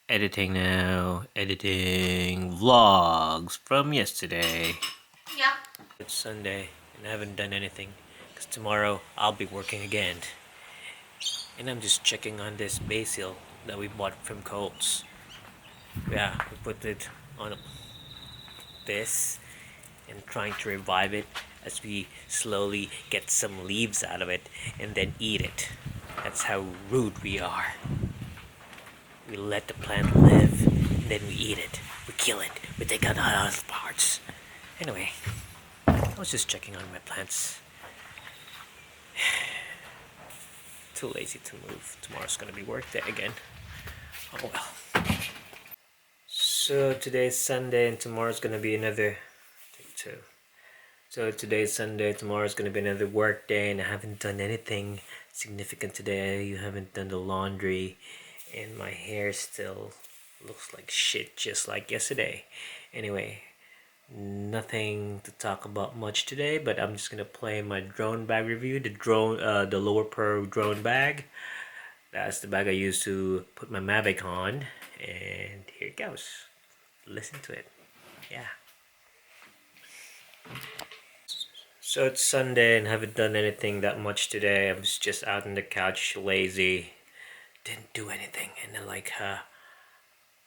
Editing now. Editing vlogs from yesterday. Yeah. It's Sunday and I haven't done anything because tomorrow I'll be working again. And I'm just checking on this basil that we bought from Coles. Yeah, we put it on this and trying to revive it as we slowly get some leaves out of it and then eat it. That's how rude we are. We let the plant live, and then we eat it. We kill it. We take out all its parts. Anyway, I was just checking on my plants. Too lazy to move. Tomorrow's gonna be work day again. Oh well. So today's Sunday and tomorrow's gonna be another take two. So today's Sunday, tomorrow's gonna be another work day, and I haven't done anything significant today. You haven't done the laundry, and my hair still looks like shit just like yesterday. Anyway, nothing to talk about much today, but I'm just gonna play my drone bag review. The lowepro drone bag. That's the bag I use to put my Mavic on, and here it goes. Listen to it. Yeah. So it's Sunday and haven't done anything that much today. I was just out on the couch, lazy. Didn't do anything, and then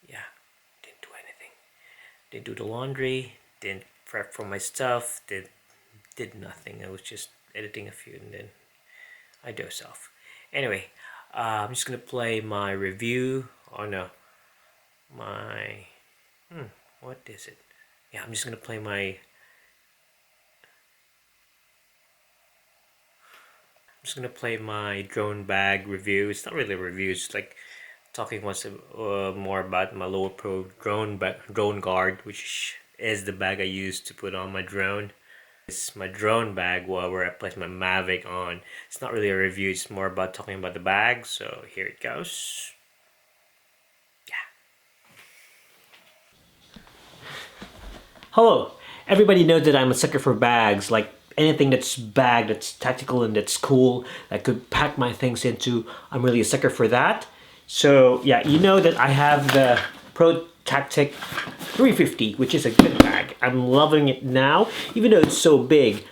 yeah, didn't do anything. Didn't do the laundry, didn't prep for my stuff, did nothing. I was just editing a few and then I dozed off. Anyway, I'm just gonna play my review. Oh no, my what is it? Yeah, I'm just gonna play my. I'm just gonna play my drone bag review. It's not really a review. It's like talking once more about my lowepro drone guard, which is the bag I use to put on my drone. It's my drone bag where I place my Mavic on. It's not really a review. It's more about talking about the bag. So here it goes. Yeah. Hello. Everybody knows that I'm a sucker for bags. Like anything that's bag, that's tactical and that's cool, that I could pack my things into. I'm really a sucker for that. So yeah, you know that I have the Pro Tactic 350, which is a good bag. I'm loving it now, even though it's so big.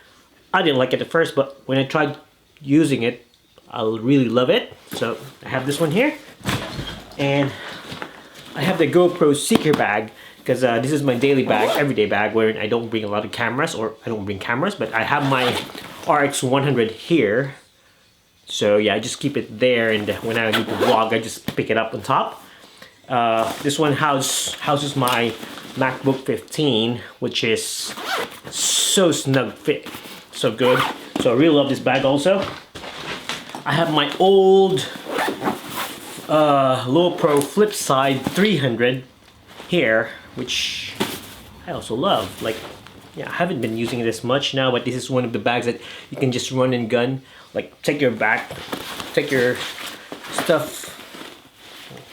I didn't like it at first, but when I tried using it, I really love it. So I have this one here, and I have the GoPro Seeker bag, because this is my daily bag, everyday bag, where I don't bring a lot of cameras, or I don't bring cameras, but I have my RX 100 here. So yeah, I just keep it there, and when I need to vlog, I just pick it up on top. This one houses my MacBook 15, which is so snug fit, so good. So I really love this bag also. I have my old lowepro flip side 300 here, which I also love. Like, yeah, I haven't been using it as much now, but this is one of the bags that you can just run and gun. Like, take your stuff.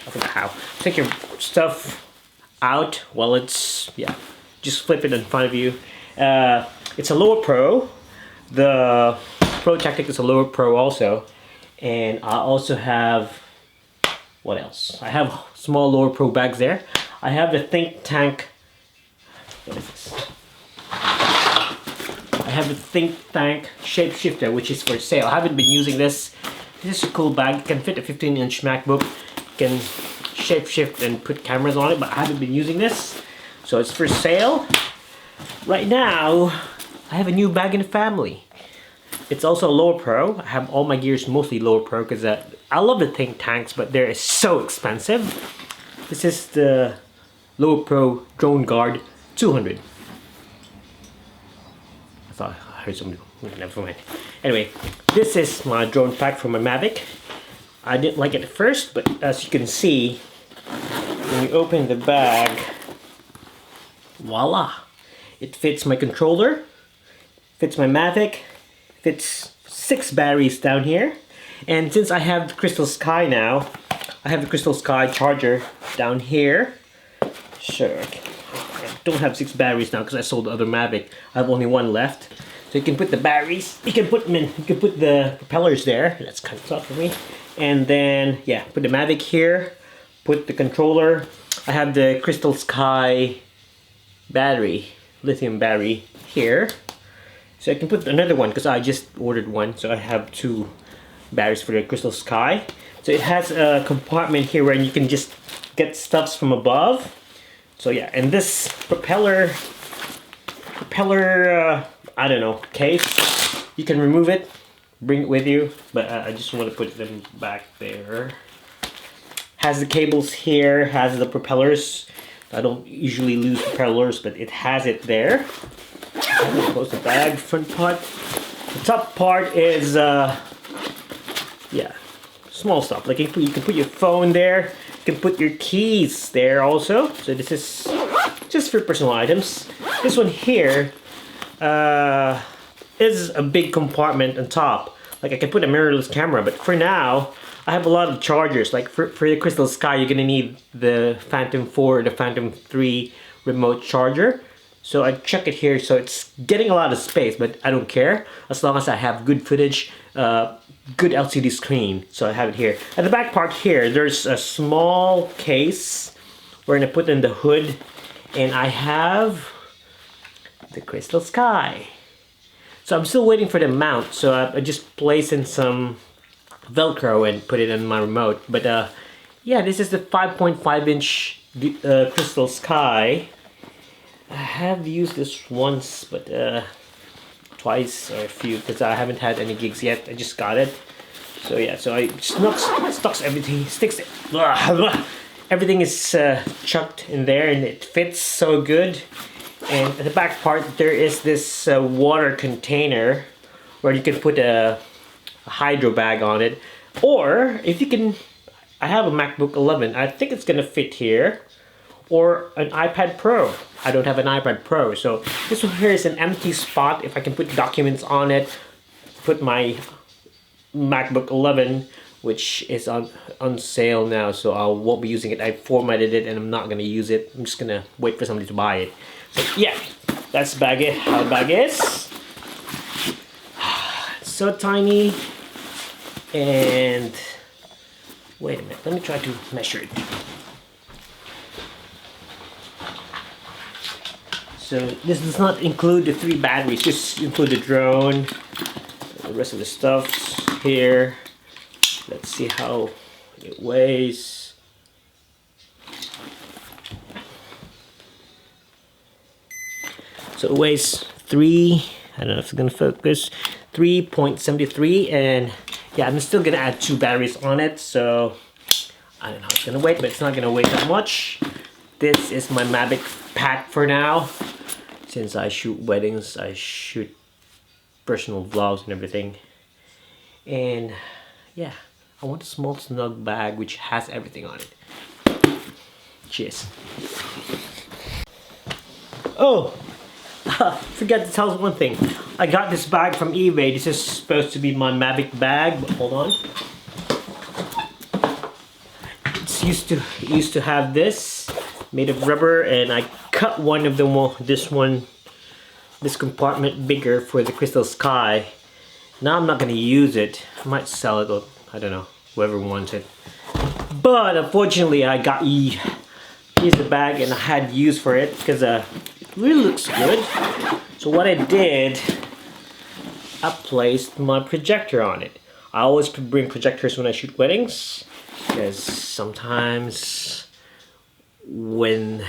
I forgot how. Take your stuff out while it's, yeah, just flip it in front of you. It's a lowepro. The Pro Tactic is a lowepro also, and I also have, what else? I have small lowepro bags there. I have the Think Tank. What is this? I have the Think Tank Shapeshifter, which is for sale. I haven't been using this. This is a cool bag. It can fit a 15-inch MacBook. You can shapeshift and put cameras on it, but I haven't been using this. So it's for sale. Right now, I have a new bag in the family. It's also a lowepro. I have all my gears mostly lowepro because I love the Think Tanks, but they're so expensive. This is the lowepro Drone Guard 200. I thought I heard somebody. Never mind. Anyway, this is my drone pack for my Mavic. I didn't like it at first, but as you can see, when you open the bag, voila! It fits my controller, fits my Mavic, fits 6 batteries down here, and since I have the Crystal Sky now, I have the Crystal Sky charger down here. Sure, I don't have 6 batteries now because I sold the other Mavic. I have only 1 left. So you can put the batteries, you can put them in, you can put the propellers there. That's kind of tough for me. And then, yeah, put the Mavic here, put the controller. I have the Crystal Sky battery, lithium battery here. So I can put another one because I just ordered one. So I have 2 batteries for the Crystal Sky. So it has a compartment here where you can just get stuffs from above. So yeah, and this propeller, I don't know, case, you can remove it, bring it with you, but I just want to put them back there. Has the cables here, has the propellers. I don't usually lose propellers, but it has it there. Close the bag, front part. The top part is, yeah, small stuff. Like you can put your phone there. You can put your keys there also. So this is just for personal items. This one here is a big compartment on top. Like I can put a mirrorless camera, but for now, I have a lot of chargers. Like for the Crystal Sky, you're gonna need the Phantom 4 or the Phantom 3 remote charger. So I chuck it here, so it's getting a lot of space, but I don't care as long as I have good footage, good LCD screen. So I have it here. At the back part here, there's a small case we're gonna put in the hood, and I have the Crystal Sky. So I'm still waiting for the mount, so I just place in some Velcro and put it in my remote. But yeah, this is the 5.5-inch Crystal Sky. I have used this once, but twice or a few, because I haven't had any gigs yet. I just got it. So yeah, so I stocks everything, everything is chucked in there, and it fits so good. And at the back part, there is this water container where you can put a hydro bag on it. Or if you can, I have a MacBook 11. I think it's gonna fit here. Or an iPad Pro. I don't have an iPad Pro, so this one here is an empty spot. If I can put documents on it, put my MacBook 11, which is on sale now, so I won't be using it. I formatted it and I'm not gonna use it. I'm just gonna wait for somebody to buy it. So yeah, that's how the bag is. It's so tiny. And wait a minute, let me try to measure it. So this does not include the 3 batteries, just include the drone, the rest of the stuff here. Let's see how it weighs. So it weighs I don't know if it's gonna focus, 3.73, and yeah, I'm still gonna add 2 batteries on it, so I don't know how it's gonna weigh, but it's not gonna weigh that much. This is my Mavic pack for now. Since I shoot weddings, I shoot personal vlogs and everything. And yeah, I want a small snug bag which has everything on it. Cheers. Oh, forgot to tell you one thing. I got this bag from eBay. This is supposed to be my Mavic bag, but hold on. It used to have this made of rubber, and I cut one of them, this compartment bigger for the Crystal Sky. Now I'm not gonna use it. I might sell it, or I don't know, whoever wants it. But unfortunately, I got here's the bag, and I had use for it because it really looks good. So what I did, I placed my projector on it. I always bring projectors when I shoot weddings, because sometimes when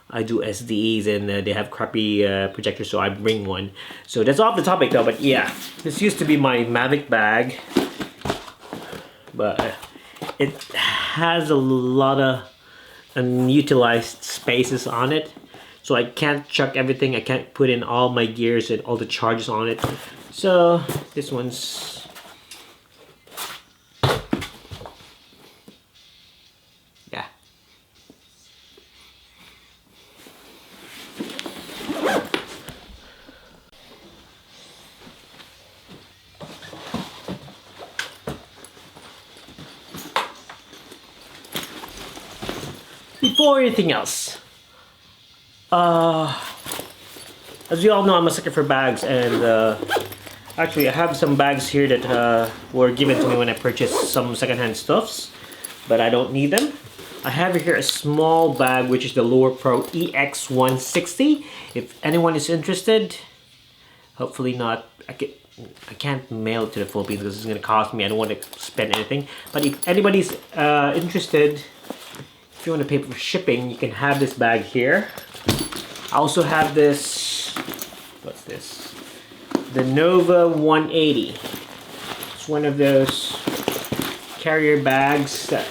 I do SDEs and they have crappy projectors, so I bring one. So that's off the topic though, but yeah, this used to be my Mavic bag, but it has a lot of unutilized spaces on it, so I can't chuck everything. I can't put in all my gears and all the charges on it. So this one's before anything else, as you all know, I'm a sucker for bags, and actually I have some bags here that were given to me when I purchased some secondhand stuffs, but I don't need them. I have here a small bag, which is the lowepro EX160. If anyone is interested, hopefully not. I can't mail it to the Philippines because it's going to cost me. I don't want to spend anything. But if anybody's interested, if you want to pay for shipping, you can have this bag here. I also have this, what's this? The Nova 180. It's one of those carrier bags that,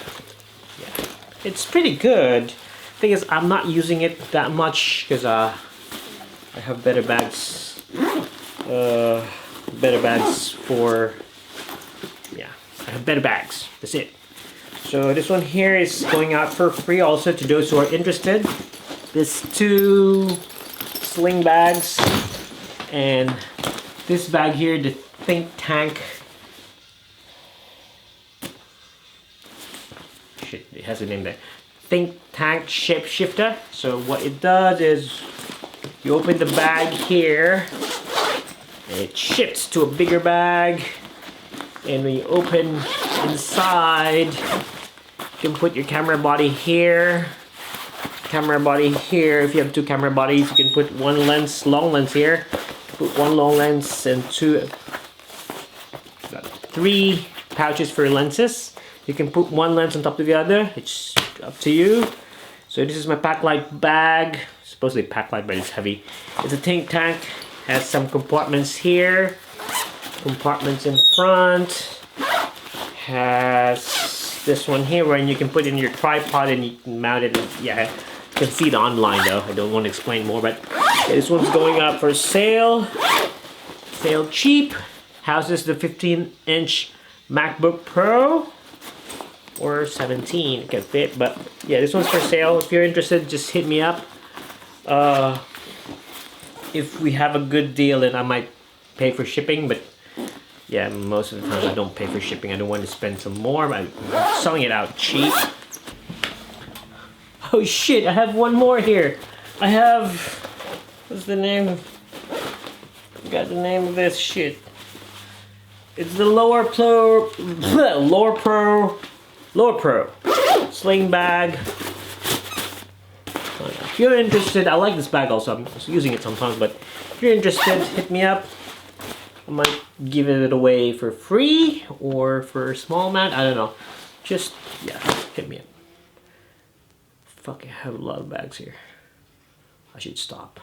yeah, it's pretty good. Thing is, I'm not using it that much because I have better bags. Better bags for, yeah, I have better bags. That's it. So this one here is going out for free also to those who are interested. There's 2 sling bags, and this bag here, the Think Tank. Shit, it has a name there. Think Tank Shape Shifter. So what it does is you open the bag here. It shifts to a bigger bag, and when you open inside, you can put your camera body here, camera body here. If you have 2 camera bodies, you can put 1 lens, long lens here, put 1 long lens and 3 pouches for lenses. You can put 1 lens on top of the other. It's up to you. So this is my Packlight bag. Supposedly Packlight, but it's heavy. It's a Think Tank. Has some compartments here, compartments in front. Has this one here where you can put in your tripod and you can mount it. Yeah, you can see it online though. I don't want to explain more, but yeah, this one's going up for sale. Sale cheap. Houses the 15-inch MacBook Pro or 17. It can fit, but yeah, this one's for sale. If you're interested, just hit me up. If we have a good deal, then I might pay for shipping, but yeah, most of the time I don't pay for shipping. I don't want to spend some more, but I'm selling it out cheap. Oh shit, I have one more here. I have, what's the name? I got the name of this shit. It's the lowepro sling bag. If you're interested, I like this bag also. I'm using it sometimes, but if you're interested, hit me up. I might give it away for free or for a small amount. I don't know. Just, yeah, hit me up. Fuck, I have a lot of bags here. I should stop.